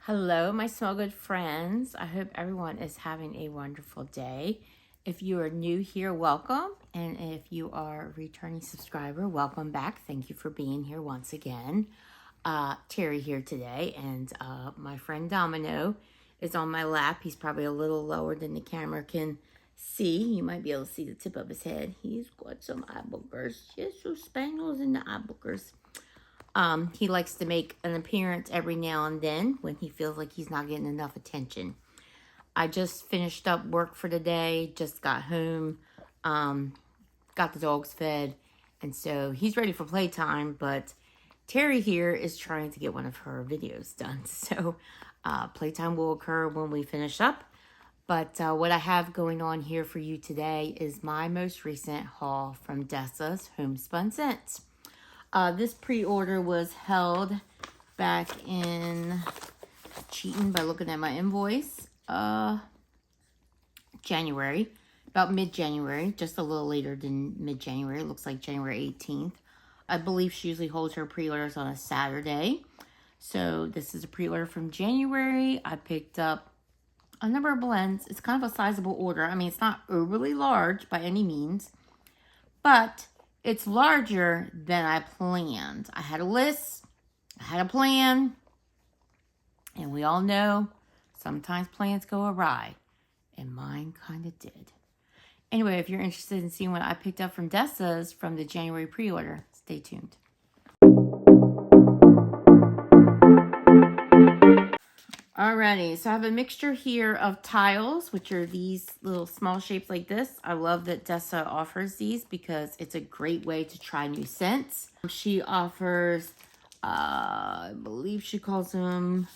Hello, my Smell Good friends. I hope everyone is having a wonderful day. If you are new here, welcome. And if you are a returning subscriber, welcome back. Thank you for being here once again. Terry here today, and my friend Domino is on my lap. He's probably a little lower than the camera can see. You might be able to see the tip of his head. He's got some eye boogers. Yes, so spangles in the eye boogers. He likes to make an appearance every now and then when he feels like he's not getting enough attention. I just finished up work for the day, just got home, got the dogs fed, and so he's ready for playtime, but Terry here is trying to get one of her videos done. So playtime will occur when we finish up. But what I have going on here for you today is my most recent haul from Dessa's Homespun Scents. This pre-order was held back in, cheating by looking at my invoice, January, about mid-January, just a little later than mid-January. It looks like January 18th. I believe she usually holds her pre-orders on a Saturday. So this is a pre-order from January. I picked up a number of blends. It's kind of a sizable order. I mean, it's not overly large by any means, but it's larger than I planned. I had a list, I had a plan, and we all know sometimes plans go awry, and mine kind of did. Anyway, if you're interested in seeing what I picked up from Dessa's from the January pre-order, stay tuned. Alrighty, so I have a mixture here of tiles, which are these little small shapes like this. I love that Dessa offers these because it's a great way to try new scents. She offers, I believe she calls them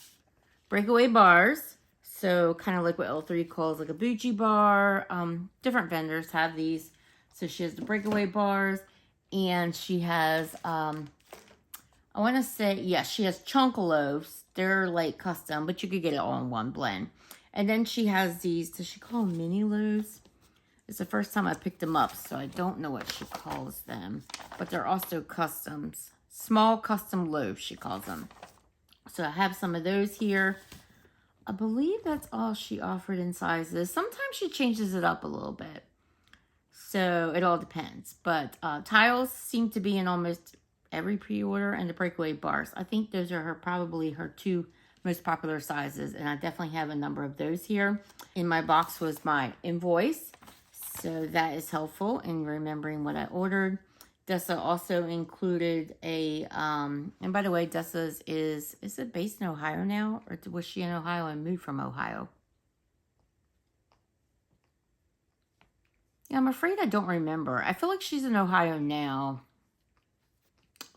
breakaway bars. So kind of like what L3 calls like a bougie bar. Different vendors have these. So she has the breakaway bars, and she has, I want to say, yeah, she has Chunkaloaves. They're like custom, but you could get it all in one blend. And then she has these, does she call them mini loaves? It's the first time I picked them up, so I don't know what she calls them. But they're also customs. Small custom loaves, she calls them. So I have some of those here. I believe that's all she offered in sizes. Sometimes she changes it up a little bit. So it all depends. But tiles seem to be in almost every pre-order, and the breakaway bars. I think those are probably her two most popular sizes, and I definitely have a number of those here. In my box was my invoice, so that is helpful in remembering what I ordered. Dessa also included a, and by the way, Dessa's is it based in Ohio now, or was she in Ohio and moved from Ohio? Yeah, I'm afraid I don't remember. I feel like she's in Ohio now.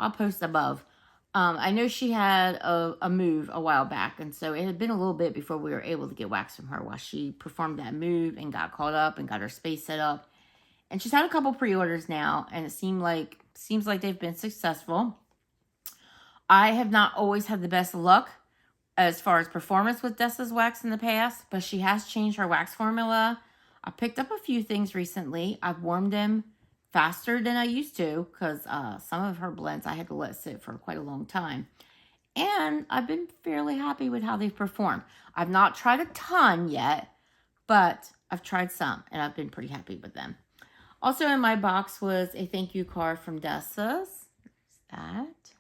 I'll post above. I know she had a move a while back, and so it had been a little bit before we were able to get wax from her while she performed that move and got caught up and got her space set up. And she's had a couple pre-orders now, and it seems like they've been successful. I have not always had the best luck as far as performance with Dessa's wax in the past, but she has changed her wax formula. I picked up a few things recently. I've warmed them faster than I used to because some of her blends I had to let sit for quite a long time. And I've been fairly happy with how they've performed. I've not tried a ton yet, but I've tried some, and I've been pretty happy with them. Also in my box was a thank you card from Dessa's. That.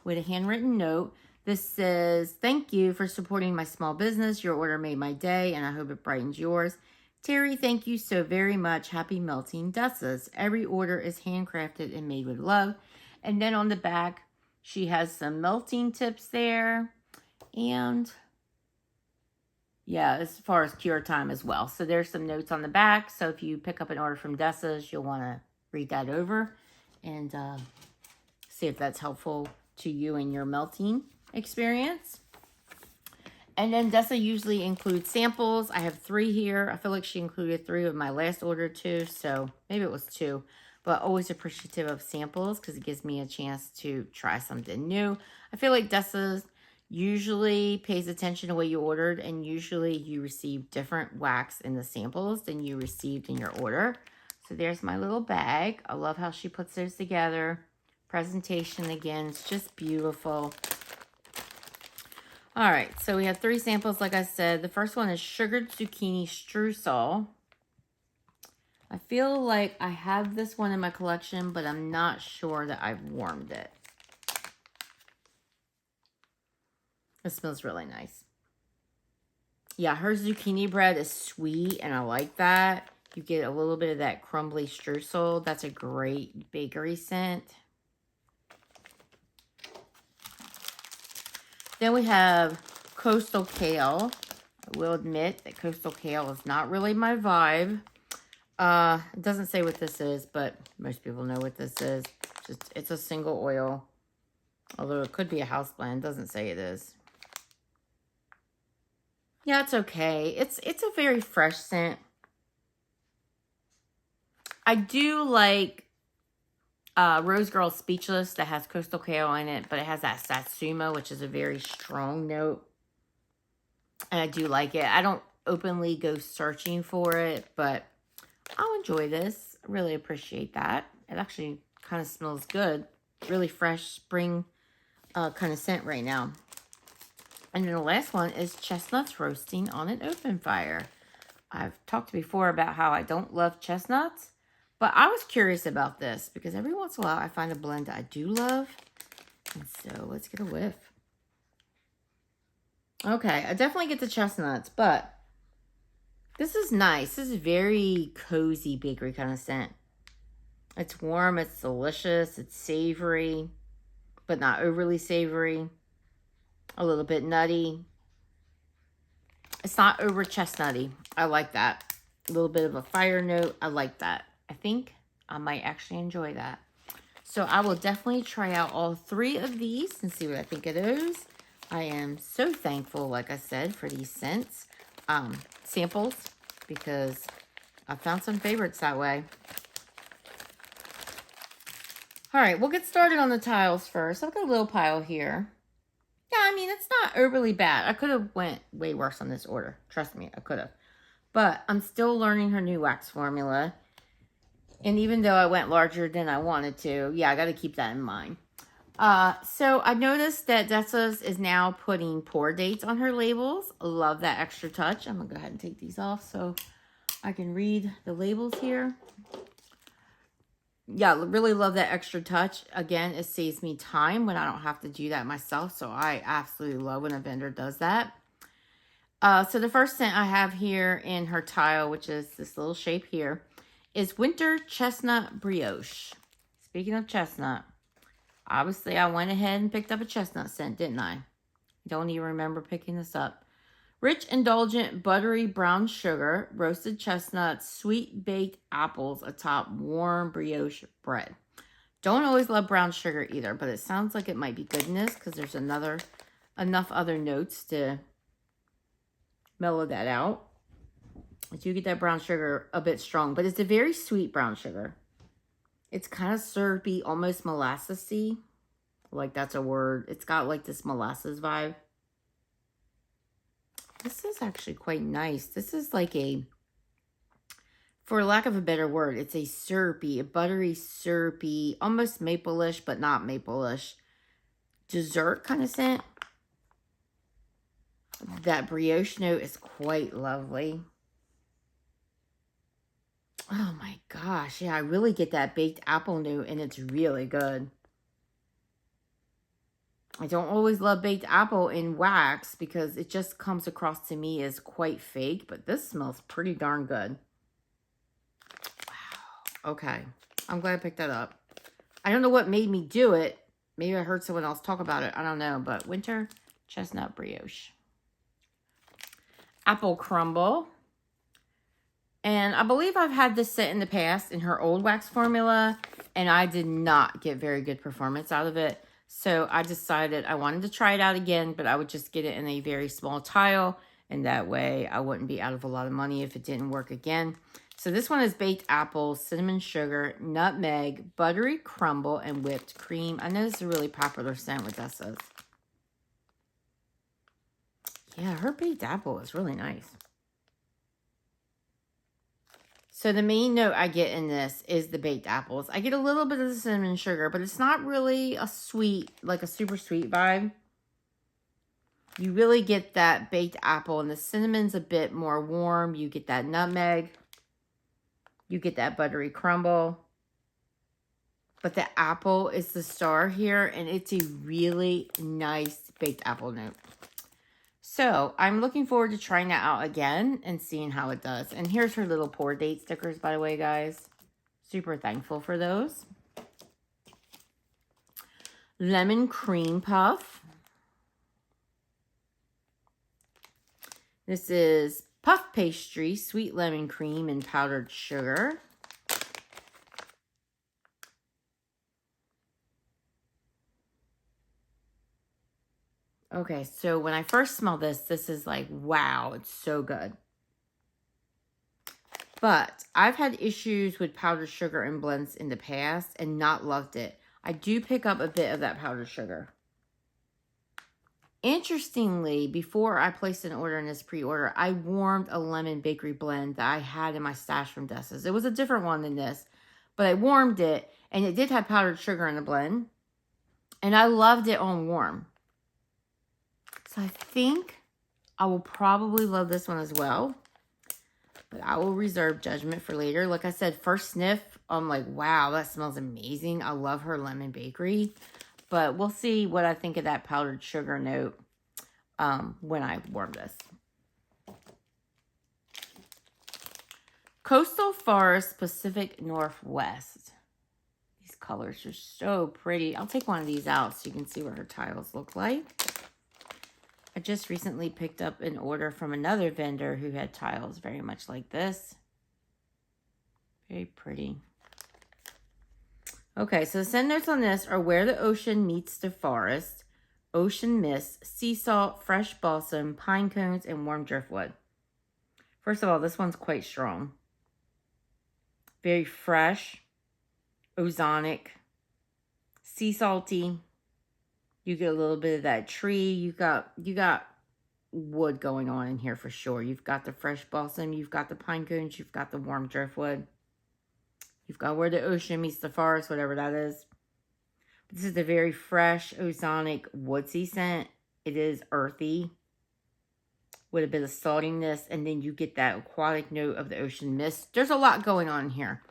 With a handwritten note. This says, thank you for supporting my small business. Your order made my day, and I hope it brightens yours. Terry, thank you so very much. Happy melting Dessa's. Every order is handcrafted and made with love. And then on the back, she has some melting tips there. And yeah, as far as cure time as well. So there's some notes on the back. So if you pick up an order from Dessa's, you'll want to read that over and see if that's helpful to you in your melting experience. And then Dessa usually includes samples. I have 3 here. I feel like she included 3 with my last order too. So maybe it was 2. But always appreciative of samples because it gives me a chance to try something new. I feel like Dessa usually pays attention to what you ordered. And usually you receive different wax in the samples than you received in your order. So there's my little bag. I love how she puts those together. Presentation again, it's just beautiful. All right, so we have 3 samples, like I said. The first one is sugared zucchini streusel. I feel like I have this one in my collection, but I'm not sure that I've warmed it. It smells really nice. Yeah, her zucchini bread is sweet, and I like that. You get a little bit of that crumbly streusel. That's a great bakery scent. Then we have coastal kale. I will admit that coastal kale is not really my vibe. It doesn't say what this is, but most people know what this is. It's a single oil. Although it could be a house blend. It doesn't say it is. Yeah, it's okay. It's a very fresh scent. I do like Rose Girl Speechless that has coastal kale in it, but it has that satsuma, which is a very strong note. And I do like it. I don't openly go searching for it, but I'll enjoy this. I really appreciate that. It actually kind of smells good. Really fresh spring kind of scent right now. And then the last one is chestnuts roasting on an open fire. I've talked before about how I don't love chestnuts, but I was curious about this because every once in a while I find a blend that I do love. And so let's get a whiff. Okay, I definitely get the chestnuts, but this is nice. This is very cozy bakery kind of scent. It's warm, it's delicious, it's savory, but not overly savory. A little bit nutty. It's not over chestnutty. I like that. A little bit of a fire note. I like that. I think I might actually enjoy that. So I will definitely try out all 3 of these and see what I think of those. I am so thankful, like I said, for these scents, samples, because I found some favorites that way. All right, we'll get started on the tiles first. I've got a little pile here. Yeah, I mean, it's not overly bad. I could have went way worse on this order. Trust me, I could have. But I'm still learning her new wax formula. And even though I went larger than I wanted to, yeah, I got to keep that in mind. So I noticed that Dessa's is now putting pour dates on her labels. Love that extra touch. I'm going to go ahead and take these off so I can read the labels here. Yeah, really love that extra touch. Again, it saves me time when I don't have to do that myself. So I absolutely love when a vendor does that. So the first scent I have here in her tile, which is this little shape here, is Winter Chestnut Brioche. Speaking of chestnut, obviously I went ahead and picked up a chestnut scent, didn't I? Don't even remember picking this up. Rich, indulgent, buttery brown sugar, roasted chestnuts, sweet baked apples atop warm brioche bread. Don't always love brown sugar either, but it sounds like it might be goodness because there's enough other notes to mellow that out. I do get that brown sugar a bit strong, but it's a very sweet brown sugar. It's kind of syrupy, almost molasses-y. Like that's a word. It's got like this molasses vibe. This is actually quite nice. This is like a, for lack of a better word, it's a syrupy, a buttery, syrupy, almost maple-ish, but not maple-ish dessert kind of scent. That brioche note is quite lovely. Oh my gosh. Yeah, I really get that baked apple note, and it's really good. I don't always love baked apple in wax because it just comes across to me as quite fake, but this smells pretty darn good. Wow. Okay. I'm glad I picked that up. I don't know what made me do it. Maybe I heard someone else talk about it. I don't know, but Winter Chestnut Brioche. Apple Crumble. And I believe I've had this set in the past in her old wax formula, and I did not get very good performance out of it. So I decided I wanted to try it out again, but I would just get it in a very small tile, and that way I wouldn't be out of a lot of money if it didn't work again. So this one is baked apples, cinnamon sugar, nutmeg, buttery crumble, and whipped cream. I know this is a really popular scent with Dessa's. Yeah, her baked apple is really nice. So the main note I get in this is the baked apples. I get a little bit of the cinnamon sugar, but it's not really a sweet, like a super sweet vibe. You really get that baked apple, and the cinnamon's a bit more warm. You get that nutmeg. You get that buttery crumble. But the apple is the star here, and it's a really nice baked apple note. So I'm looking forward to trying that out again and seeing how it does. And here's her little pour date stickers, by the way, guys. Super thankful for those. Lemon cream puff. This is puff pastry, sweet lemon cream, and powdered sugar. Okay, so when I first smell this, this is like, wow, it's so good. But I've had issues with powdered sugar and blends in the past and not loved it. I do pick up a bit of that powdered sugar. Interestingly, before I placed an order in this pre-order, I warmed a lemon bakery blend that I had in my stash from Dessa's. It was a different one than this, but I warmed it, and it did have powdered sugar in the blend, and I loved it on warm. So I think I will probably love this one as well, but I will reserve judgment for later. Like I said, first sniff, I'm like, wow, that smells amazing. I love her lemon bakery. But we'll see what I think of that powdered sugar note when I warm this. Coastal Forest Pacific Northwest. These colors are so pretty. I'll take one of these out so you can see what her tiles look like. I just recently picked up an order from another vendor who had tiles very much like this. Very pretty. Okay, so the scent notes on this are where the ocean meets the forest, ocean mist, sea salt, fresh balsam, pine cones, and warm driftwood. First of all, this one's quite strong. Very fresh, ozonic, sea salty. You get a little bit of that tree. You got wood going on in here for sure. You've got the fresh balsam. You've got the pine cones. You've got the warm driftwood. You've got where the ocean meets the forest, whatever that is. This is a very fresh, ozonic, woodsy scent. It is earthy with a bit of saltiness, and then you get that aquatic note of the ocean mist. There's a lot going on here.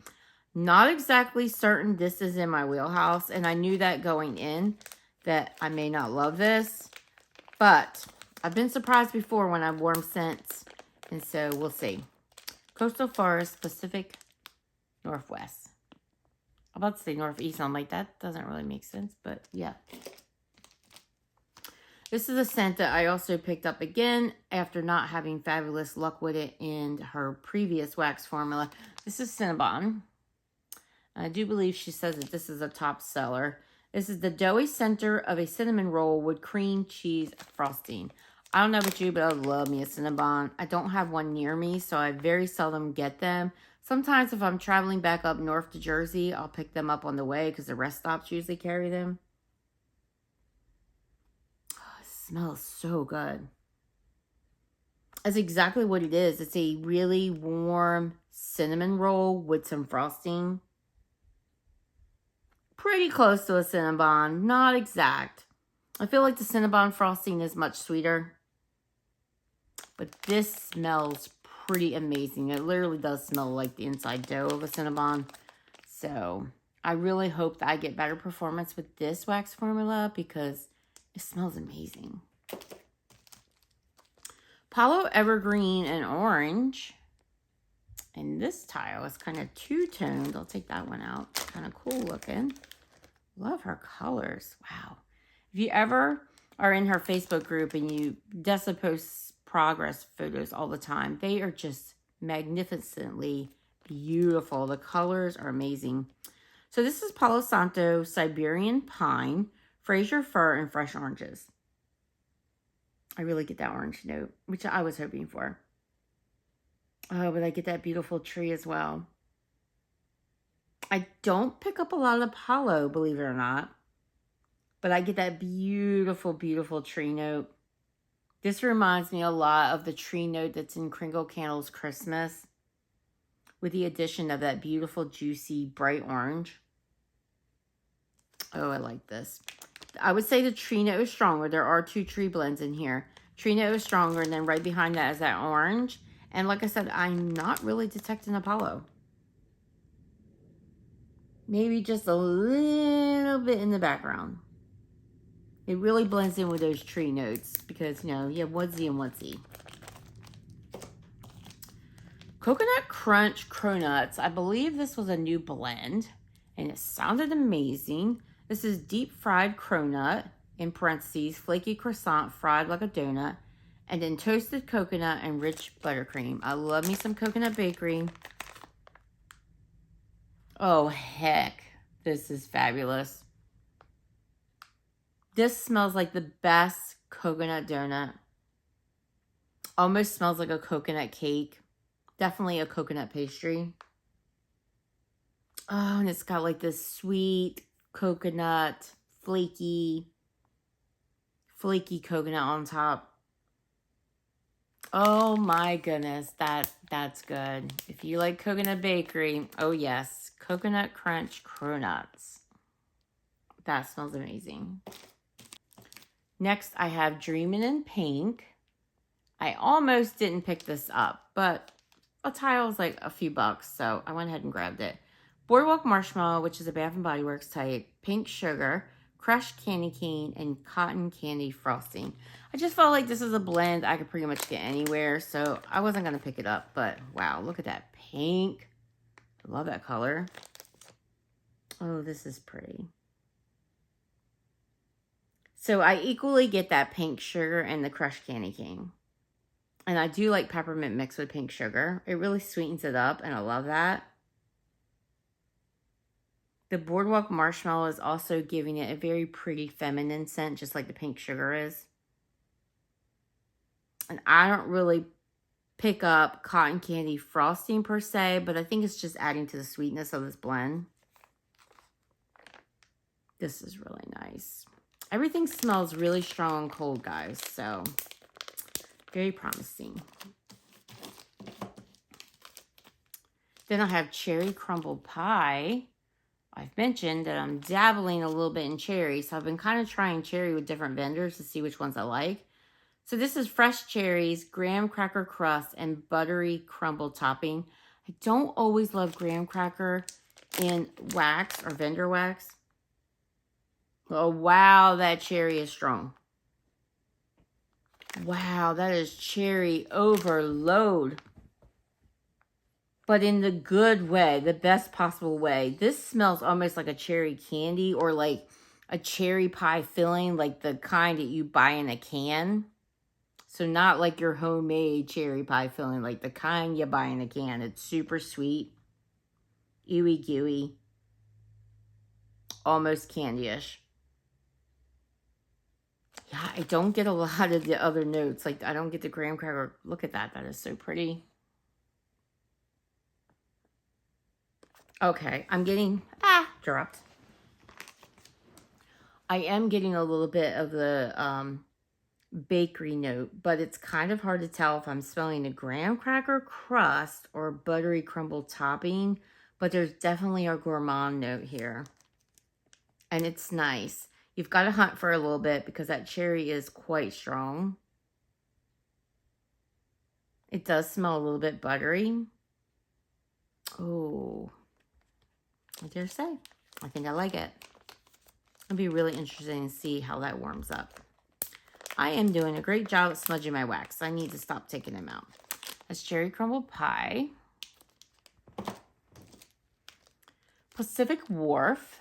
Not exactly certain this is in my wheelhouse, and I knew that going in, that I may not love this, but I've been surprised before when I've warmed scents, and so we'll see. Coastal Forest, Pacific Northwest. I'm about to say Northeast. I'm like, that doesn't really make sense, but yeah. This is a scent that I also picked up again after not having fabulous luck with it in her previous wax formula. This is Cinnabon. I do believe she says that this is a top seller. This is the doughy center of a cinnamon roll with cream cheese frosting. I don't know about you, but I love me a Cinnabon. I don't have one near me, so I very seldom get them. Sometimes if I'm traveling back up north to Jersey, I'll pick them up on the way because the rest stops usually carry them. Oh, it smells so good. That's exactly what it is. It's a really warm cinnamon roll with some frosting. Pretty close to a Cinnabon, not exact. I feel like the Cinnabon frosting is much sweeter. But this smells pretty amazing. It literally does smell like the inside dough of a Cinnabon. So I really hope that I get better performance with this wax formula because it smells amazing. Palo Evergreen and Orange. And this tile is kind of two-toned. I'll take that one out. Kind of cool looking. Love her colors. Wow. If you ever are in her Facebook group and Dessa posts progress photos all the time, they are just magnificently beautiful. The colors are amazing. So this is Palo Santo, Siberian Pine, Fraser Fir, and Fresh Oranges. I really get that orange note, which I was hoping for. Oh, but I get that beautiful tree as well. I don't pick up a lot of Palo, believe it or not. But I get that beautiful, beautiful tree note. This reminds me a lot of the tree note that's in Kringle Candles Christmas, with the addition of that beautiful, juicy, bright orange. Oh, I like this. I would say the Tree Note is stronger. There are 2 tree blends in here. Tree Note is stronger, and then right behind that is that orange. And like I said, I'm not really detecting Apollo. Maybe just a little bit in the background. It really blends in with those tree notes because, you know, you have woodsy and woodsy. Coconut Crunch Cronuts. I believe this was a new blend, and it sounded amazing. This is deep fried cronut, in parentheses, flaky croissant fried like a donut, and then toasted coconut and rich buttercream. I love me some coconut bakery. Oh, heck. This is fabulous. This smells like the best coconut donut. Almost smells like a coconut cake. Definitely a coconut pastry. Oh, and it's got like this sweet coconut, flaky coconut on top. Oh my goodness, that's good. If you like coconut bakery, oh yes, Coconut Crunch Cronuts. That smells amazing. Next, I have Dreamin' in Pink. I almost didn't pick this up, but a tile is like a few bucks, so I went ahead and grabbed it. Boardwalk Marshmallow, which is a Bath & Body Works type, pink sugar, crushed candy cane, and cotton candy frosting. I just felt like this is a blend I could pretty much get anywhere, so I wasn't going to pick it up, but wow, look at that pink. I love that color. Oh, this is pretty. So I equally get that pink sugar and the crushed candy cane. And I do like peppermint mixed with pink sugar. It really sweetens it up, and I love that. The Boardwalk Marshmallow is also giving it a very pretty feminine scent, just like the pink sugar is. And I don't really pick up cotton candy frosting per se, but I think it's just adding to the sweetness of this blend. This is really nice. Everything smells really strong and cold, guys, so very promising. Then I have Cherry Crumble Pie. I've mentioned that I'm dabbling a little bit in cherry, so I've been kind of trying cherry with different vendors to see which ones I like. So this is fresh cherries, graham cracker crust, and buttery crumble topping. I don't always love graham cracker in wax or vendor wax. Oh, wow, that cherry is strong. Wow, that is cherry overload. But in the good way, the best possible way. This smells almost like a cherry candy or like a cherry pie filling, like the kind that you buy in a can. So not like your homemade cherry pie filling, like the kind you buy in a can. It's super sweet, ooey gooey, almost candy-ish. Yeah, I don't get a lot of the other notes. Like, I don't get the graham cracker. Look at that. That is so pretty. Okay, I'm getting, dropped. I am getting a little bit of the bakery note, but it's kind of hard to tell if I'm smelling a graham cracker crust or buttery crumble topping, but there's definitely a gourmand note here. And it's nice. You've got to hunt for a little bit because that cherry is quite strong. It does smell a little bit buttery. Oh, I dare say. I think I like it. It'll be really interesting to see how that warms up. I am doing a great job at smudging my wax. I need to stop taking them out. That's Cherry Crumble Pie. Pacific Wharf.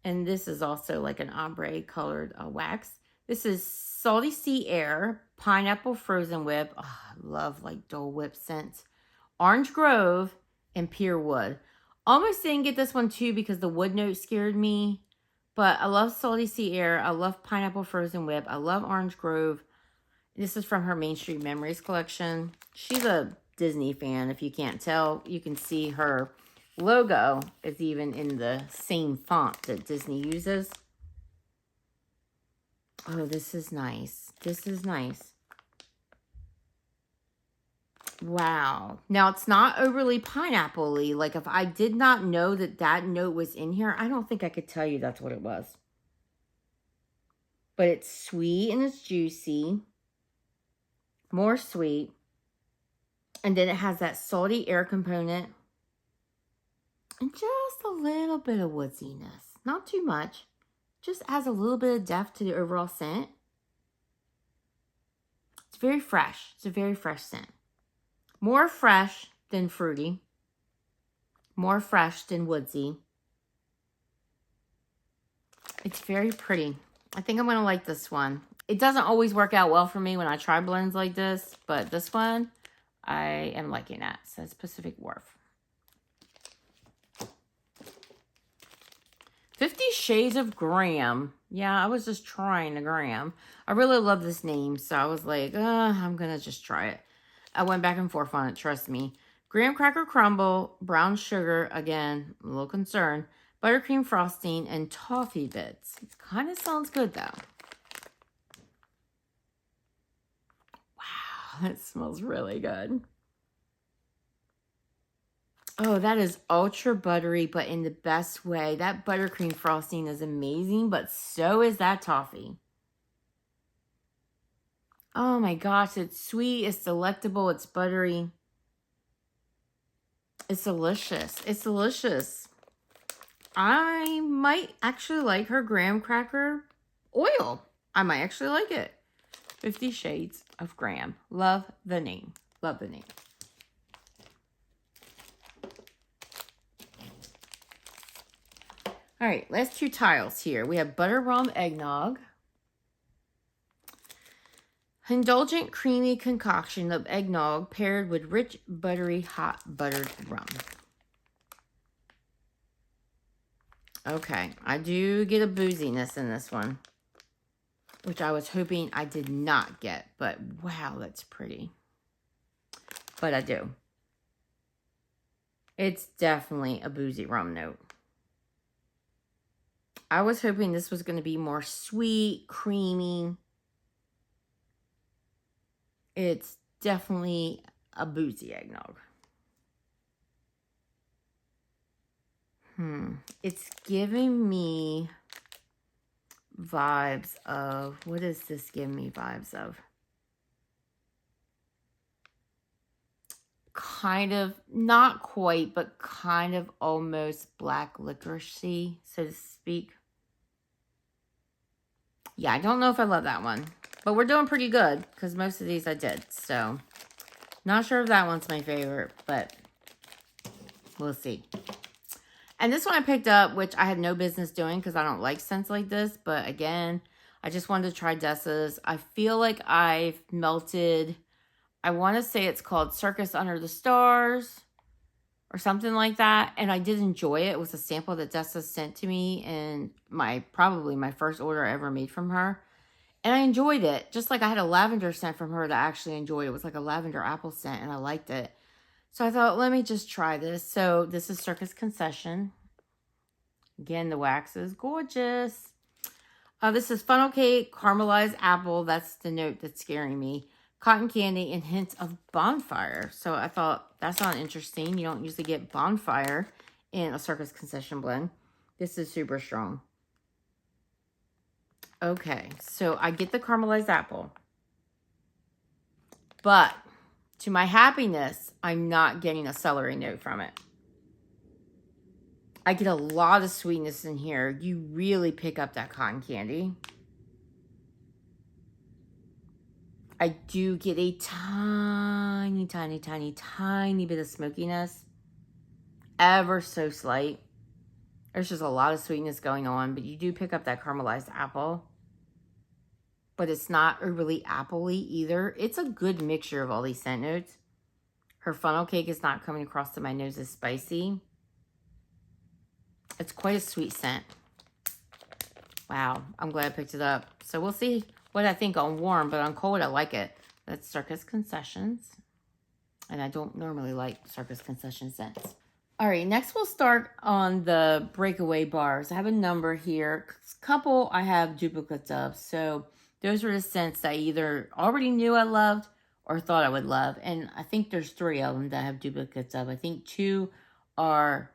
And this is also like an ombre colored wax. This is Salty Sea Air, Pineapple Frozen Whip. Oh, I love like Dole Whip scents. Orange Grove and Pure Wood. Almost didn't get this one too because the wood note scared me. But I love Salty Sea Air. I love Pineapple Frozen Whip. I love Orange Grove. This is from her Main Street Memories collection. She's a Disney fan, if you can't tell. You can see her logo is even in the same font that Disney uses. Oh, this is nice. This is nice. Wow. Now, it's not overly pineapple-y. Like, if I did not know that that note was in here, I don't think I could tell you that's what it was. But it's sweet and it's juicy. More sweet. And then it has that salty air component. And just a little bit of woodsiness. Not too much. Just adds a little bit of depth to the overall scent. It's very fresh. It's a very fresh scent. More fresh than fruity. More fresh than woodsy. It's very pretty. I think I'm going to like this one. It doesn't always work out well for me when I try blends like this, but this one, I am liking that. It says Pacific Wharf. 50 Shades of Graham. Yeah, I was just trying the Graham. I really love this name, so I was like, I'm going to just try it. I went back and forth on it, trust me. Graham cracker crumble, brown sugar, again, a little concerned, buttercream frosting, and toffee bits. It kind of sounds good, though. Wow, that smells really good. Oh, that is ultra buttery, but in the best way. That buttercream frosting is amazing, but so is that toffee. Oh my gosh, it's sweet, it's delectable, it's buttery. It's delicious. It's delicious. I might actually like her graham cracker oil. I might actually like it. 50 Shades of Graham. Love the name. Love the name. All right, last two tiles here. We have Butter Rum Eggnog. Indulgent, creamy concoction of eggnog paired with rich, buttery, hot buttered rum. Okay, I do get a booziness in this one, which I was hoping I did not get, but wow, that's pretty. But I do. It's definitely a boozy rum note. I was hoping this was going to be more sweet, creamy. It's definitely a boozy eggnog. It's giving me vibes of, what is this giving me vibes of? Kind of, not quite, but kind of almost black licorice-y, so to speak. Yeah, I don't know if I love that one. But we're doing pretty good, because most of these I did. So, not sure if that one's my favorite, but we'll see. And this one I picked up, which I had no business doing, because I don't like scents like this. But again, I just wanted to try Dessa's. I feel like I've melted, I want to say it's called Circus Under the Stars, or something like that. And I did enjoy it. It was a sample that Dessa sent to me in probably my first order I ever made from her. And I enjoyed it. Just like I had a lavender scent from her that I actually enjoyed. It was like a lavender apple scent and I liked it. So I thought, let me just try this. So this is Circus Concession. Again, the wax is gorgeous. This is funnel cake, caramelized apple. That's the note that's scaring me. Cotton candy and hints of bonfire. So I thought that sounded interesting. You don't usually get bonfire in a Circus Concession blend. This is super strong. Okay, so I get the caramelized apple. But to my happiness, I'm not getting a celery note from it. I get a lot of sweetness in here. You really pick up that cotton candy. I do get a tiny, tiny, tiny, tiny bit of smokiness. Ever so slight. There's just a lot of sweetness going on, but you do pick up that caramelized apple. But it's not overly apple-y either. It's a good mixture of all these scent notes. Her funnel cake is not coming across to my nose as spicy. It's quite a sweet scent. Wow, I'm glad I picked it up. So we'll see what I think on warm, but on cold, I like it. That's Circus Concessions. And I don't normally like Circus Concession scents. All right, next we'll start on the breakaway bars. I have a number here. A couple I have duplicates of. So those were the scents that I either already knew I loved or thought I would love. And I think there's 3 of them that I have duplicates of. I think 2 are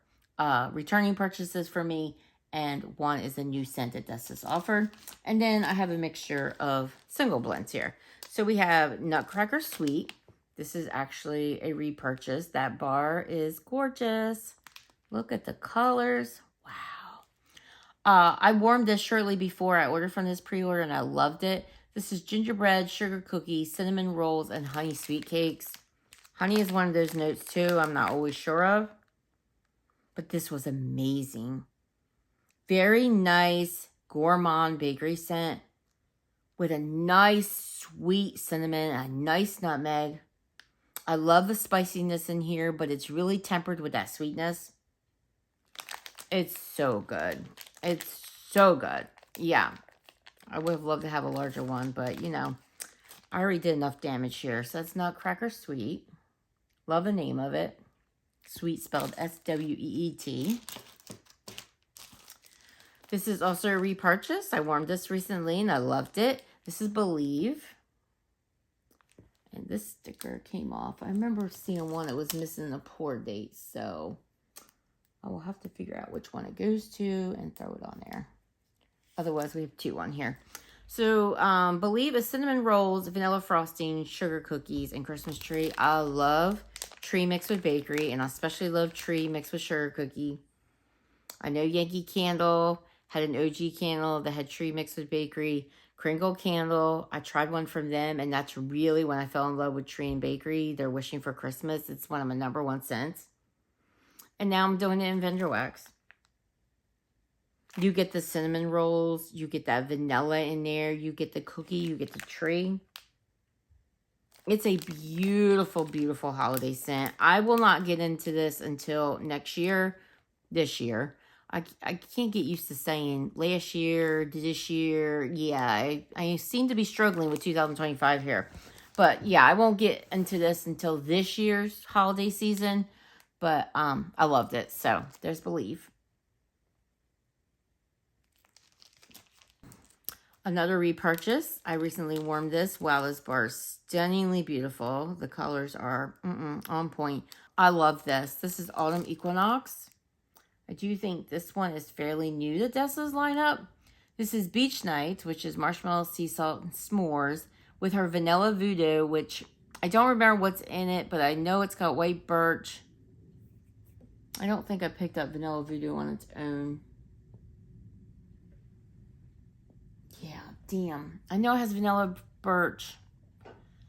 returning purchases for me, and 1 is a new scent that Dessa's offered. And then I have a mixture of single blends here. So we have Nutcracker Sweet. This is actually a repurchase. That bar is gorgeous. Look at the colors. Wow. I warmed this shortly before I ordered from this pre-order, and I loved it. This is gingerbread, sugar cookies, cinnamon rolls, and honey sweet cakes. Honey is one of those notes too I'm not always sure of. But this was amazing. Very nice gourmand bakery scent with a nice sweet cinnamon, a nice nutmeg. I love the spiciness in here, but it's really tempered with that sweetness. It's so good. It's so good. Yeah. I would have loved to have a larger one, but, you know, I already did enough damage here. So that's Nutcracker Sweet. Love the name of it. Sweet spelled S-W-E-E-T. This is also a repurchase. I warmed this recently and I loved it. This is Believe. And this sticker came off. I remember seeing one that was missing a pour date. So I will have to figure out which one it goes to and throw it on there. Otherwise, we have 2 on here. So, Believe is cinnamon rolls, vanilla frosting, sugar cookies, and Christmas tree. I love tree mixed with bakery, and I especially love tree mixed with sugar cookie. I know Yankee Candle had an OG candle that had tree mixed with bakery. Kringle Candle, I tried one from them, and that's really when I fell in love with tree and bakery. They're Wishing for Christmas. It's one of my #1 scents. And now I'm doing it in Vendor Wax. You get the cinnamon rolls. You get that vanilla in there. You get the cookie. You get the tree. It's a beautiful, beautiful holiday scent. I will not get into this until next year. This year. I can't get used to saying last year, this year. Yeah, I seem to be struggling with 2025 here. But yeah, I won't get into this until this year's holiday season. But I loved it. So there's Believe. Another repurchase. I recently warmed this. Wow, this bar is stunningly beautiful. The colors are on point. I love this. This is Autumn Equinox. I do think this one is fairly new to Dessa's lineup. This is Beach Night, which is marshmallow, sea salt, and s'mores, with her Vanilla Voodoo, which I don't remember what's in it, but I know it's got white birch. I don't think I picked up Vanilla Voodoo on its own. Yeah, damn. I know it has vanilla birch.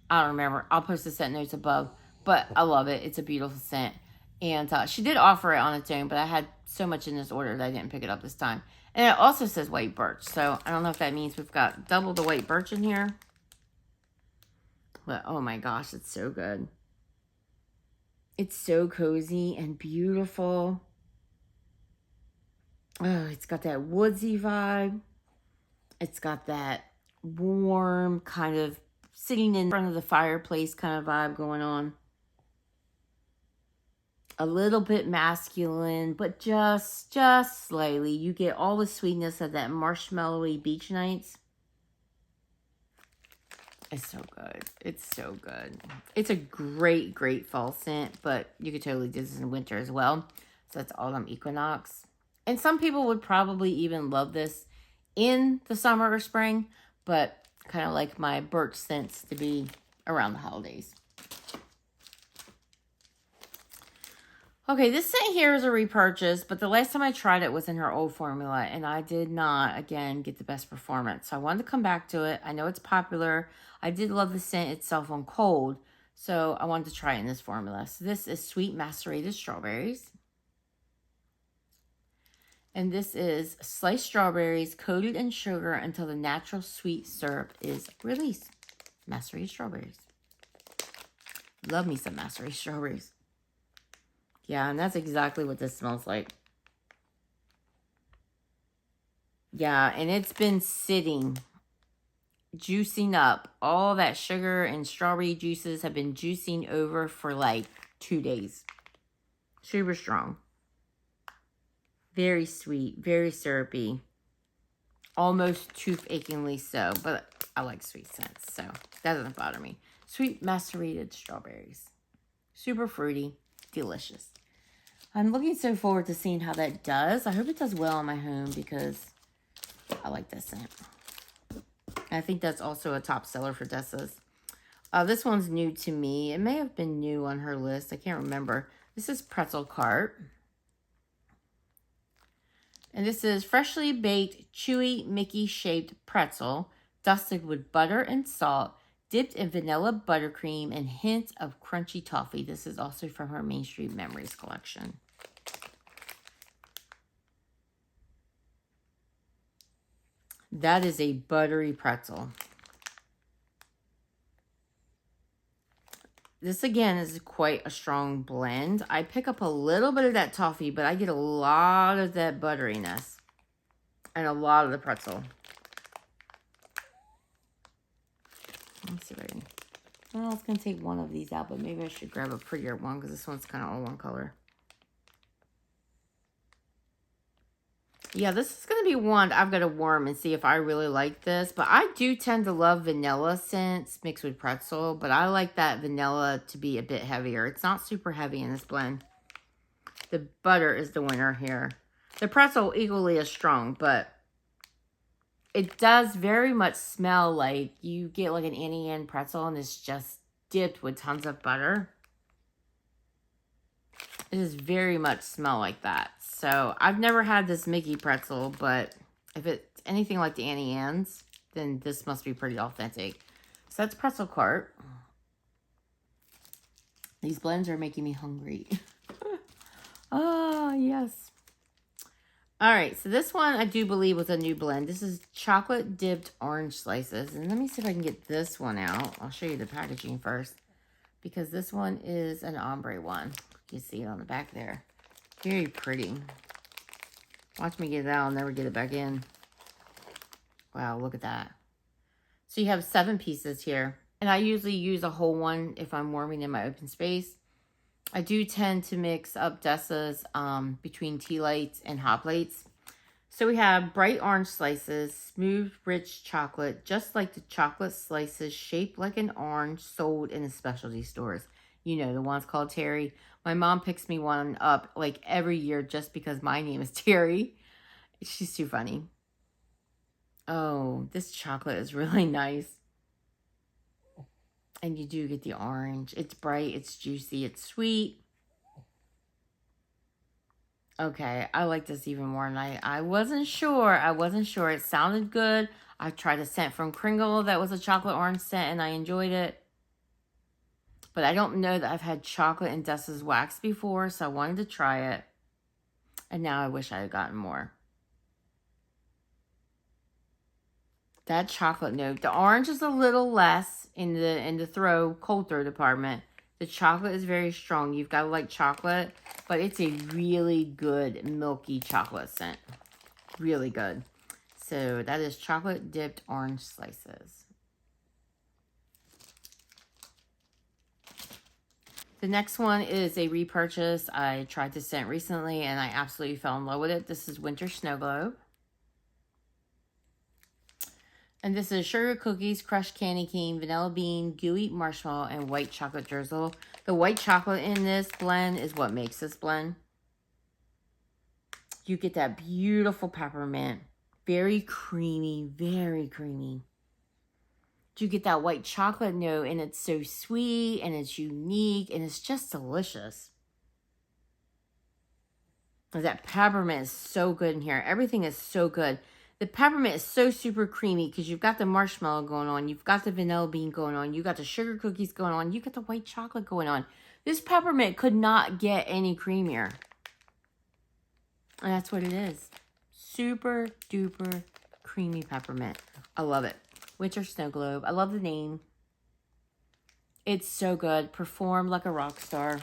I don't remember. I'll post the scent notes above. But I love it. It's a beautiful scent. And she did offer it on its own, but I had so much in this order that I didn't pick it up this time. And it also says white birch. So I don't know if that means we've got double the white birch in here. But oh my gosh, it's so good. It's so cozy and beautiful. Oh, it's got that woodsy vibe. It's got that warm kind of sitting in front of the fireplace kind of vibe going on. A little bit masculine, but just slightly. You get all the sweetness of that marshmallowy Beach Nights. It's so good. It's so good. It's a great, great fall scent, but you could totally do this in winter as well. So that's Autumn Equinox. And some people would probably even love this in the summer or spring, but kind of like my birch scents to be around the holidays. Okay, this scent here is a repurchase, but the last time I tried it was in her old formula, and I did not, again, get the best performance. So I wanted to come back to it. I know it's popular. I did love the scent itself on cold, so I wanted to try it in this formula. So this is Sweet Macerated Strawberries. And this is sliced strawberries coated in sugar until the natural sweet syrup is released. Macerated strawberries. Love me some macerated strawberries. Yeah, and that's exactly what this smells like. Yeah, and it's been sitting, juicing up. All that sugar and strawberry juices have been juicing over for like 2 days. Super strong. Very sweet, very syrupy. Almost tooth-achingly so. But I like sweet scents, so that doesn't bother me. Sweet macerated strawberries. Super fruity. Delicious. I'm looking so forward to seeing how that does. I hope it does well in my home because I like that scent. I think that's also a top seller for Dessa's. This one's new to me. It may have been new on her list. I can't remember. This is Pretzel Cart. And this is freshly baked, chewy, Mickey-shaped pretzel, dusted with butter and salt, dipped in vanilla buttercream, and hints of crunchy toffee. This is also from her Main Street Memories collection. That is a buttery pretzel. This, again, is quite a strong blend. I pick up a little bit of that toffee, but I get a lot of that butteriness and a lot of the pretzel. Let me see if I can... Well, I was going to take one of these out, but maybe I should grab a prettier one because this one's kind of all one color. Yeah, this is going to be one I've got to warm and see if I really like this. But I do tend to love vanilla scents mixed with pretzel. But I like that vanilla to be a bit heavier. It's not super heavy in this blend. The butter is the winner here. The pretzel equally as strong, but it does very much smell like you get like an Auntie Anne pretzel and it's just dipped with tons of butter. It does very much smell like that. So I've never had this Mickey pretzel, but if it's anything like the Auntie Anne's, then this must be pretty authentic. So that's Pretzel Cart. These blends are making me hungry. Oh, yes. All right, so this one I do believe was a new blend. This is chocolate dipped orange slices. And let me see if I can get this one out. I'll show you the packaging first because this one is an ombre one. You see it on the back there. Very pretty. Watch me get it out. I'll never get it back in. Wow, look at that. So you have 7 pieces here. And I usually use a whole one if I'm warming in my open space. I do tend to mix up Dessa's between tea lights and hot plates. So we have bright orange slices, smooth, rich chocolate, just like the chocolate slices shaped like an orange sold in the specialty stores. You know, the ones called Terry. My mom picks me one up like every year just because my name is Terry. She's too funny. Oh, this chocolate is really nice. And you do get the orange. It's bright, it's juicy, it's sweet. Okay, I like this even more. And I wasn't sure. It sounded good. I tried a scent from Kringle that was a chocolate orange scent and I enjoyed it. But I don't know that I've had chocolate in Dessa's wax before, so I wanted to try it. And now I wish I had gotten more. That chocolate note. The orange is a little less in the cold throw department. The chocolate is very strong. You've got to like chocolate, but it's a really good milky chocolate scent. Really good. So that is chocolate dipped orange slices. The next one is a repurchase. I tried this scent recently and I absolutely fell in love with it. This is Winter Snow Globe. And this is sugar cookies, crushed candy cane, vanilla bean, gooey marshmallow, and white chocolate drizzle. The white chocolate in this blend is what makes this blend. You get that beautiful peppermint. Very creamy, very creamy. You get that white chocolate note, and it's so sweet, and it's unique, and it's just delicious. That peppermint is so good in here. Everything is so good. The peppermint is so super creamy because you've got the marshmallow going on. You've got the vanilla bean going on. You got the sugar cookies going on. You got the white chocolate going on. This peppermint could not get any creamier. And that's what it is. Super duper creamy peppermint. I love it. Winter Snow Globe. I love the name. It's so good. Perform like a rock star.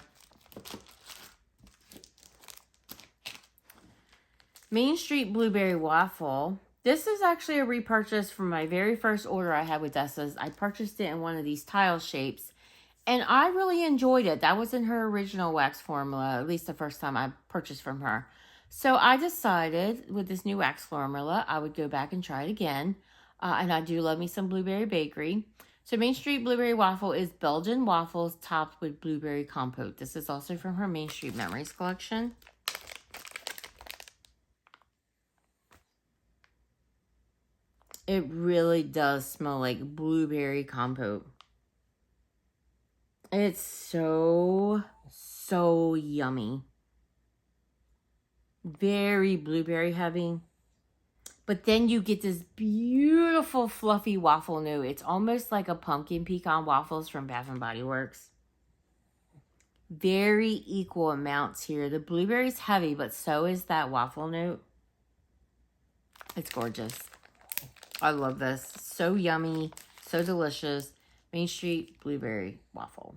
Main Street Blueberry Waffle. This is actually a repurchase from my very first order I had with Dessa's. I purchased it in one of these tile shapes. And I really enjoyed it. That was in her original wax formula. At least the first time I purchased from her. So I decided with this new wax formula, I would go back and try it again. And I do love me some Blueberry Bakery. So Main Street Blueberry Waffle is Belgian waffles topped with blueberry compote. This is also from her Main Street Memories collection. It really does smell like blueberry compote. It's so yummy. Very blueberry heavy. But then you get this beautiful fluffy waffle note. It's almost like a pumpkin pecan waffles from Bath & Body Works. Very equal amounts here. The blueberry's heavy, but so is that waffle note. It's gorgeous. I love this. So yummy. So delicious. Main Street Blueberry Waffle.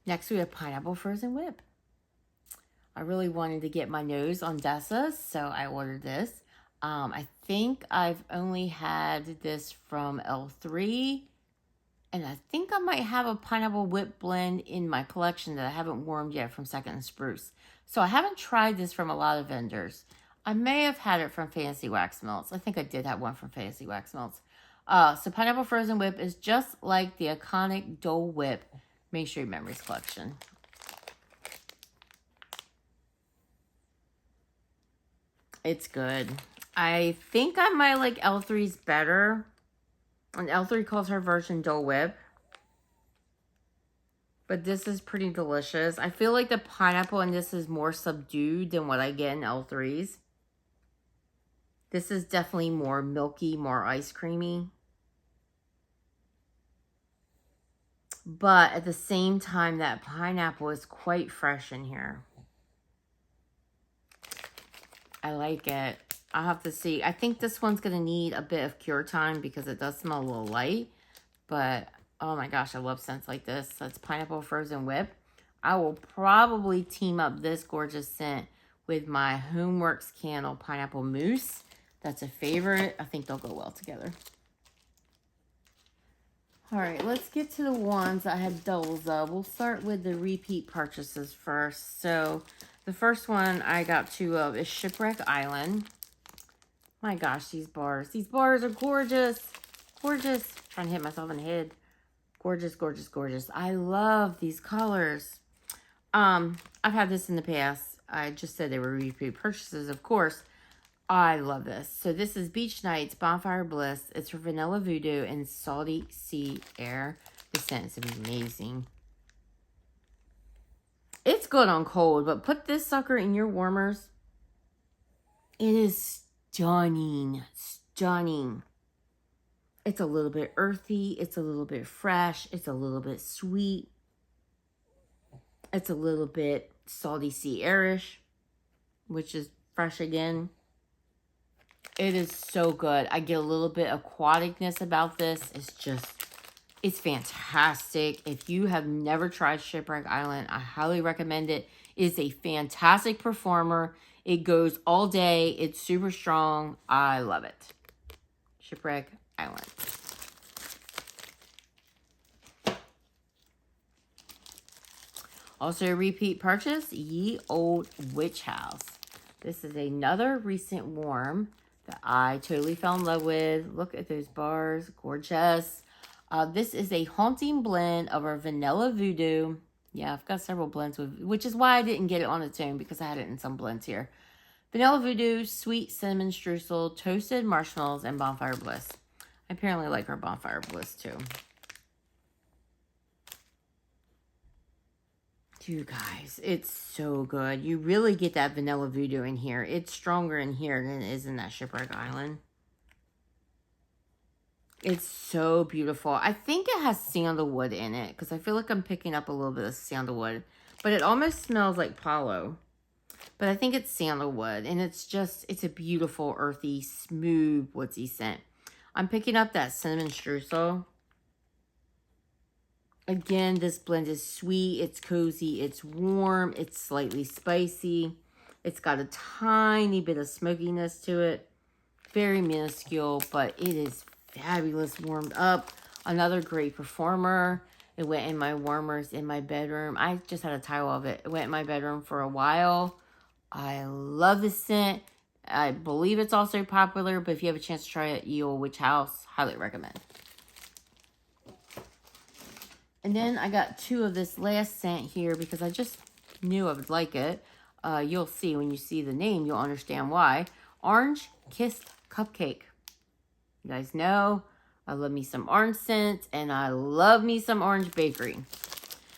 Next, we have Pineapple Frozen Whip. I really wanted to get my nose on Dessa, so I ordered this. I think I've only had this from L3. And I think I might have a Pineapple Whip blend in my collection that I haven't warmed yet from Second & Spruce. So I haven't tried this from a lot of vendors. I may have had it from Fantasy Wax Melts. I think I did have one from Fantasy Wax Melts. So Pineapple Frozen Whip is just like the iconic Dole Whip Main Street Memories collection. It's good. I think I might like L3's better. And L3 calls her version Dole Whip. But this is pretty delicious. I feel like the pineapple in this is more subdued than what I get in L3's. This is definitely more milky, more ice creamy. But at the same time, that pineapple is quite fresh in here. I like it. I'll have to see. I think this one's going to need a bit of cure time because it does smell a little light. But, oh my gosh, I love scents like this. That's Pineapple Frozen Whip. I will probably team up this gorgeous scent with my Homeworks Candle Pineapple Mousse. That's a favorite. I think they'll go well together. All right, let's get to the ones I had doubles of. We'll start with the repeat purchases first. So, the first one I got two of is Shipwreck Island. My gosh, these bars. These bars are gorgeous. Gorgeous. I'm trying to hit myself in the head. Gorgeous, gorgeous, gorgeous. I love these colors. I've had this in the past. I just said they were repeat purchases, of course. I love this. So this is Beach Nights Bonfire Bliss. It's for Vanilla Voodoo and Salty Sea Air. The scent is amazing. It's good on cold, but put this sucker in your warmers. It is stunning. Stunning. It's a little bit earthy. It's a little bit fresh. It's a little bit sweet. It's a little bit salty sea airish, which is fresh again. It is so good. I get a little bit aquaticness about this. It's fantastic. If you have never tried Shipwreck Island, I highly recommend it. It's a fantastic performer. It goes all day. It's super strong. I love it. Shipwreck Island. Also a repeat purchase, Ye Old Witch House. This is another recent warm that I totally fell in love with. Look at those bars. Gorgeous. This is a haunting blend of our Vanilla Voodoo. Yeah, I've got several blends with, which is why I didn't get it on its own because I had it in some blends here. Vanilla Voodoo, Sweet Cinnamon Streusel, Toasted Marshmallows, and Bonfire Bliss. I apparently like our Bonfire Bliss too. You guys, it's so good. You really get that Vanilla Voodoo in here. It's stronger in here than it is in that Shipwreck Island. It's so beautiful. I think it has sandalwood in it because I feel like I'm picking up a little bit of sandalwood. But it almost smells like Palo. But I think it's sandalwood. And it's a beautiful, earthy, smooth woodsy scent. I'm picking up that cinnamon streusel. Again, this blend is sweet, it's cozy, it's warm, it's slightly spicy. It's got a tiny bit of smokiness to it. Very minuscule, but it is fabulous warmed up. Another great performer. It went in my warmers in my bedroom. I just had a tile of it. It went in my bedroom for a while. I love this scent. I believe it's also popular, but if you have a chance to try it, Eel Witch House, highly recommend. And then I got 2 of this last scent here because I just knew I would like it. You'll see when you see the name, you'll understand why. Orange Kissed Cupcake. You guys know I love me some orange scents, and I love me some Orange Bakery.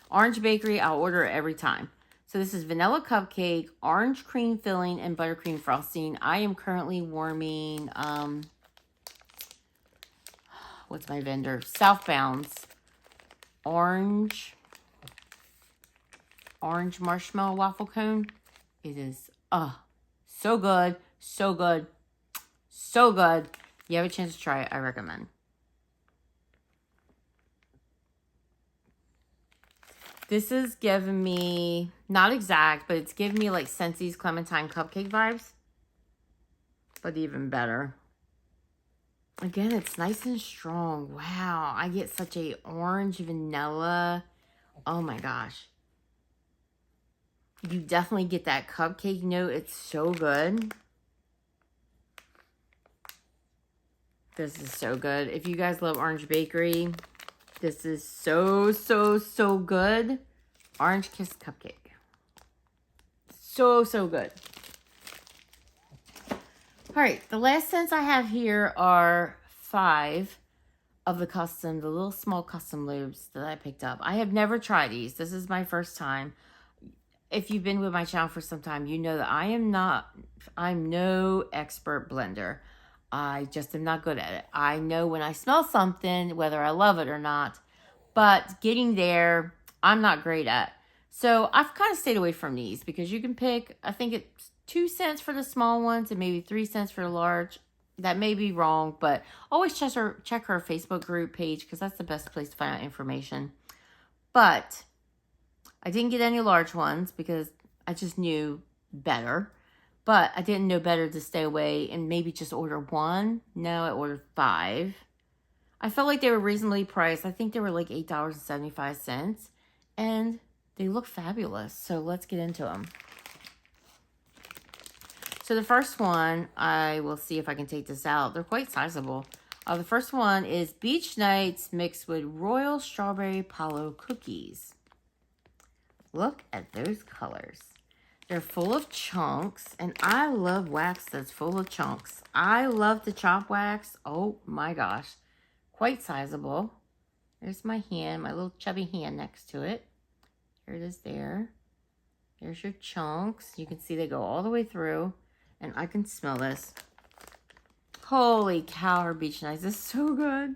Orange Bakery, I'll order it every time. So this is vanilla cupcake, orange cream filling, and buttercream frosting. I am currently warming, what's my vendor? Southbound's orange marshmallow waffle cone. It is, so good, so good, so good. You have a chance to try it, I recommend. This is giving me, not exact, but it's giving me like Scentsy's Clementine Cupcake vibes. But even better. Again, it's nice and strong. Wow, I get such a orange vanilla. Oh my gosh. You definitely get that cupcake note. It's so good. This is so good. If you guys love Orange Bakery, this is so, so, so good. Orange Kiss Cupcake. So, so good. All right, the last scents I have here are 5 of the little small custom lubes that I picked up. I have never tried these. This is my first time. If you've been with my channel for some time, you know that I'm no expert blender. I just am not good at it. I know when I smell something, whether I love it or not, but getting there, I'm not great at. So I've kind of stayed away from these because you can pick, I think it's 2 cents for the small ones and maybe 3 cents for the large. That may be wrong, but always check her Facebook group page because that's the best place to find out information. But I didn't get any large ones because I just knew better. But I didn't know better to stay away and maybe just order 1. No, I ordered 5. I felt like they were reasonably priced. I think they were like $8.75. And they look fabulous. So let's get into them. So the first one, I will see if I can take this out. They're quite sizable. The first one is Beach Nights mixed with Royal Strawberry Palo Cookies. Look at those colors. They're full of chunks, and I love wax that's full of chunks. I love the chop wax. Oh my gosh. Quite sizable. There's my hand, my little chubby hand next to it. Here it is there. There's your chunks. You can see they go all the way through, and I can smell this. Holy cow, her Beach Nights is so good.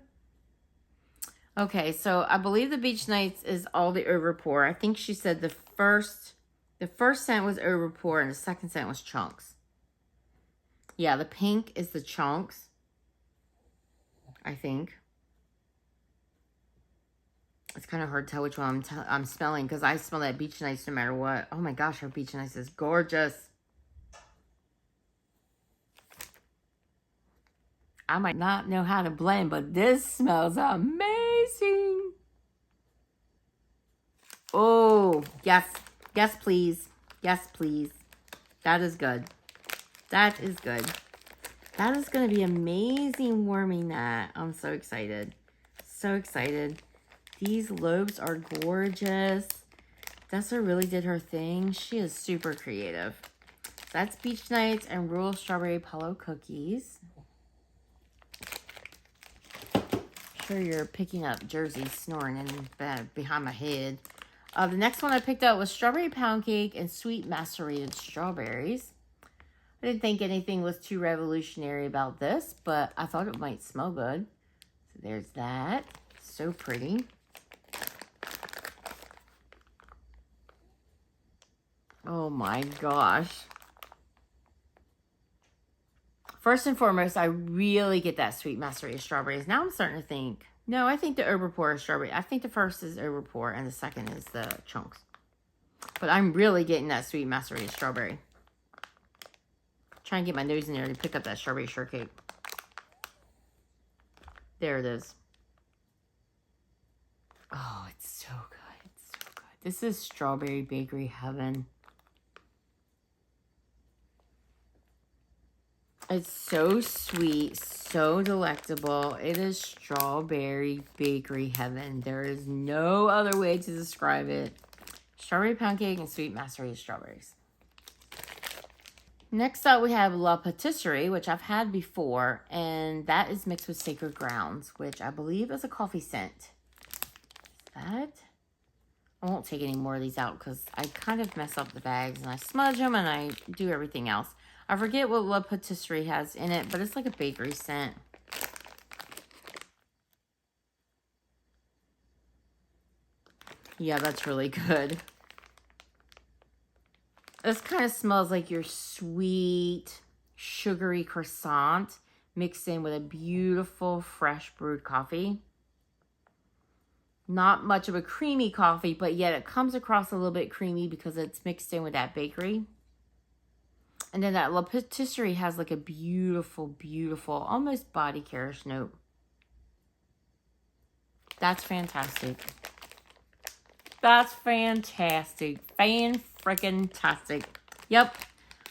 Okay, so I believe the Beach Nights is all the overpour. I think she said the first scent was overpour and the second scent was chunks. Yeah, the pink is the chunks, I think. It's kind of hard to tell which one I'm smelling because I smell that Beach Nights no matter what. Oh my gosh, her Beach Nights is gorgeous. I might not know how to blend, but this smells amazing. Oh, yes. Yes, please. Yes, please. That is good. That is good. That is going to be amazing warming that. I'm so excited. So excited. These lobes are gorgeous. Dessa really did her thing. She is super creative. That's Beach Nights and Royal Strawberry Palo Cookies. Sure you're picking up Jersey snoring in behind my head. The next one I picked up was Strawberry Pound Cake and Sweet Macerated Strawberries. I didn't think anything was too revolutionary about this, but I thought it might smell good. So there's that. So pretty. Oh my gosh. First and foremost, I really get that Sweet Macerated Strawberries. Now I'm starting to think, no, I think the overpour is strawberry. I think the first is overpour and the second is the chunks. But I'm really getting that Sweet Macerated Strawberry. Try and get my nose in there to pick up that strawberry shortcake. There it is. Oh, it's so good. It's so good. This is Strawberry Bakery Heaven. It's so sweet, so delectable. It is strawberry bakery heaven. There is no other way to describe it. Strawberry pound cake and sweet macerated strawberries. Next up, we have La Patisserie, which I've had before, and that is mixed with Sacred Grounds, which I believe is a coffee scent. That? I won't take any more of these out because I kind of mess up the bags, and I smudge them, and I do everything else. I forget what La Patisserie has in it, but it's like a bakery scent. Yeah, that's really good. This kind of smells like your sweet, sugary croissant mixed in with a beautiful, fresh brewed coffee. Not much of a creamy coffee, but yet it comes across a little bit creamy because it's mixed in with that bakery. And then that La Patisserie has like a beautiful, beautiful, almost body care-ish note. That's fantastic. That's fantastic. Fan-frickin-tastic. Yep.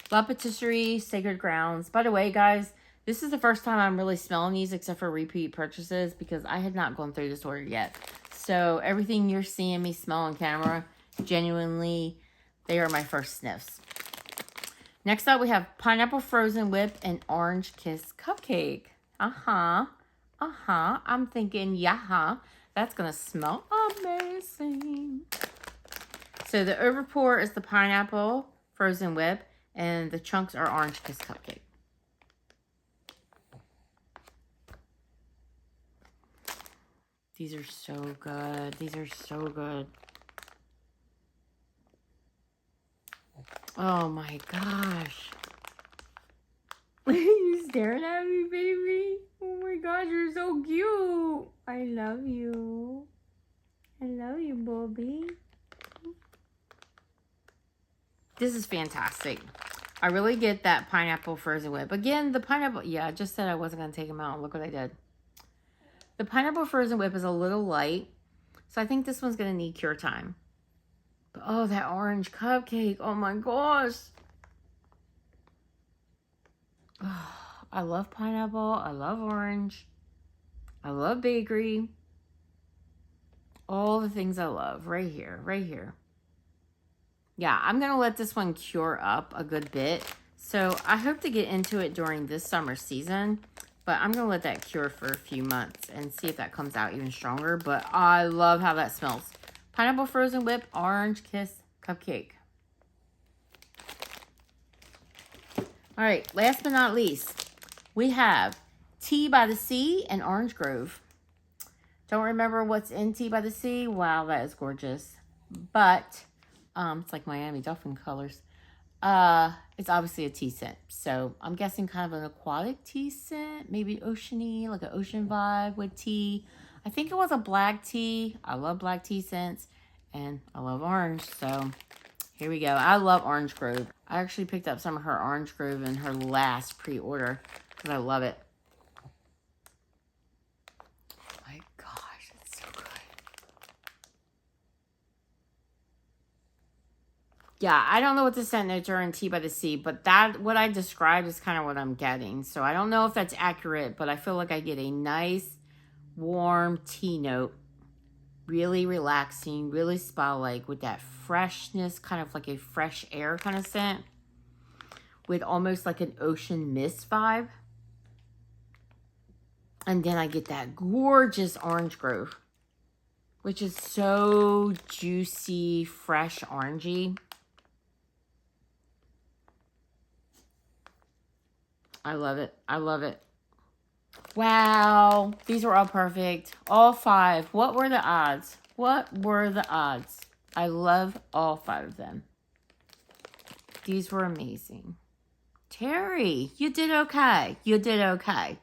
La Patisserie, Sacred Grounds. By the way, guys, this is the first time I'm really smelling these except for repeat purchases because I had not gone through this order yet. So everything you're seeing me smell on camera, genuinely, they are my first sniffs. Next up, we have Pineapple Frozen Whip and Orange Kiss Cupcake. I'm thinking, yeah, that's going to smell amazing. So the overpour is the Pineapple Frozen Whip, and the chunks are Orange Kiss Cupcake. These are so good. These are so good. Oh my gosh. You staring at me, baby? Oh my gosh, you're so cute. I love you. I love you, Bobby. This is fantastic. I really get that Pineapple Frozen Whip. Again, the pineapple, yeah, I just said I wasn't going to take them out. Look what I did. The Pineapple Frozen Whip is a little light, so I think this one's going to need cure time. But, oh, that orange cupcake. Oh, my gosh. Oh, I love pineapple. I love orange. I love bakery. All the things I love right here, right here. Yeah, I'm going to let this one cure up a good bit. So I hope to get into it during this summer season. But I'm going to let that cure for a few months and see if that comes out even stronger. But I love how that smells. Pineapple Frozen Whip, Orange Kiss Cupcake. All right, last but not least, we have Tea by the Sea and Orange Grove. Don't remember what's in Tea by the Sea? Wow, that is gorgeous. But it's like Miami Dolphin colors. It's obviously a tea scent. So I'm guessing kind of an aquatic tea scent. Maybe oceany, like an ocean vibe with tea. I think it was a black tea. I love black tea scents. And I love orange. So here we go. I love Orange Grove. I actually picked up some of her Orange Grove in her last pre-order. Because I love it. My gosh, it's so good. Yeah, I don't know what the scent notes are in Tea by the Sea, but that, what I described is kind of what I'm getting. So I don't know if that's accurate, but I feel like I get a nice, warm tea note. Really relaxing, really spa-like with that freshness, kind of like a fresh air kind of scent. With almost like an ocean mist vibe. And then I get that gorgeous Orange Grove, which is so juicy, fresh, orangey. I love it. I love it. Wow. These were all perfect. All 5. What were the odds? What were the odds? I love all 5 of them. These were amazing. Terry, you did okay. You did okay.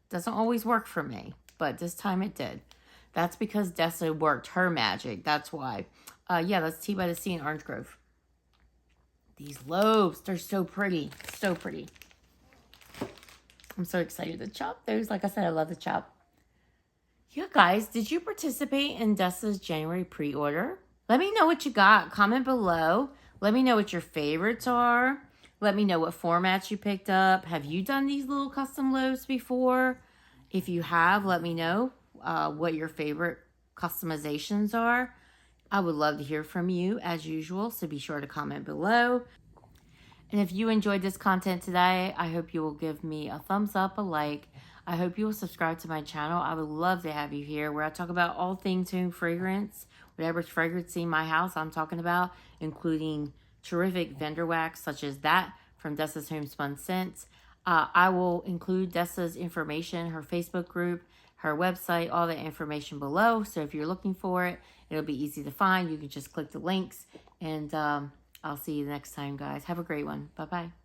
Doesn't always work for me, but this time it did. That's because Dessa worked her magic. That's why. Yeah, that's Tea by the Sea in Orange Grove. These loaves, they're so pretty. So pretty. I'm so excited to chop those. Like I said, I love to chop. Yeah, guys, did you participate in Dessa's January pre-order? Let me know what you got. Comment below. Let me know what your favorites are. Let me know what formats you picked up. Have you done these little custom loaves before? If you have, let me know what your favorite customizations are. I would love to hear from you as usual, so be sure to comment below. And if you enjoyed this content today, I hope you will give me a thumbs up, a like. I hope you will subscribe to my channel. I would love to have you here where I talk about all things home fragrance, whatever's fragrance in my house I'm talking about, including terrific vendor wax such as that from Dessa's Homespun Scents. I will include Dessa's information, her Facebook group, her website, all the information below. So if you're looking for it, it'll be easy to find. You can just click the links, and I'll see you next time, guys. Have a great one. Bye-bye.